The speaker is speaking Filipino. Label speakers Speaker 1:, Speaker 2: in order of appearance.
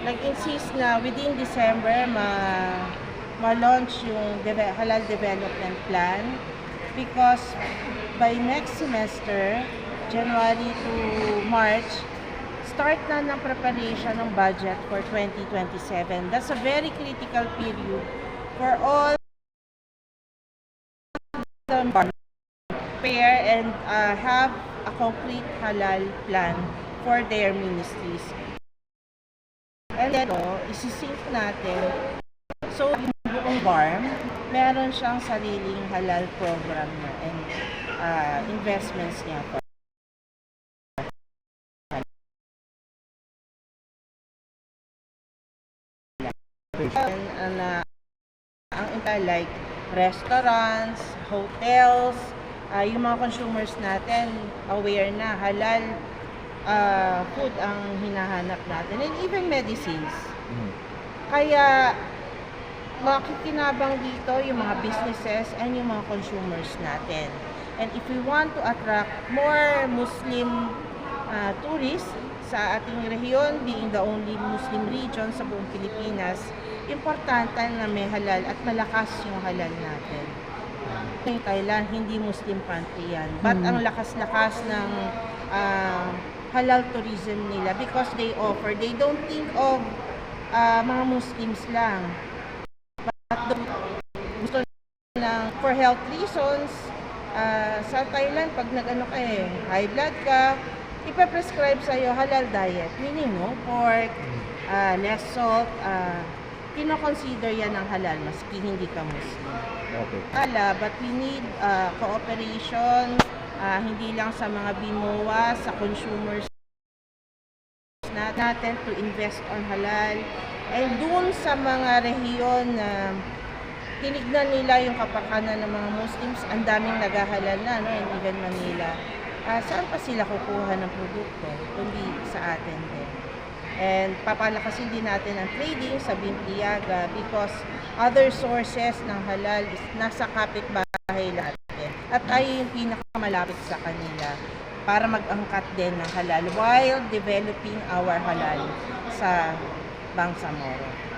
Speaker 1: Nag-insist na within December ma-launch yung halal development plan because by next semester, January to March, start na ng preparation ng budget for 2027. That's a very critical period for all the prepare and have a concrete halal plan for their ministries. And then, isisync natin. So, yung buong BARM, meron siyang sariling halal program na and investments niya po. And, ang like restaurants, hotels, yung mga consumers natin aware na halal food ang hinahanap natin, and even medicines. Kaya makikinabang dito yung mga businesses and yung mga consumers natin. And if we want to attract more Muslim tourists sa ating rehiyon, being the only Muslim region sa buong Pilipinas, importante na may halal at malakas yung halal natin. Yung Thailand, hindi Muslim country yan. But ang lakas-lakas ng halal tourism nila because they don't think of mga Muslims lang. But gusto lang for health reasons. Sa Thailand, pag high blood ka, ipaprescribe sa'yo halal diet. Meaning, no, pork, less salt, kino-consider yan ng halal maski hindi ka Muslim.
Speaker 2: Okay.
Speaker 1: But we need cooperation, hindi lang sa mga BMOA, sa consumers natin to invest on halal. And dun sa mga rehiyon na tinignan nila yung kapakanan ng mga Muslims, ang daming naghahalal na, no, in even Manila. Saan pa sila kukuha ng produkto? Kundi sa atin din. And papalakasin din natin ang trading sa Bimpiyaga because other sources ng halal is nasa kapitbahay natin. At tayo yung pinakamalapit sa kanila para mag-angkat din ng halal while developing our halal sa Bangsamoro.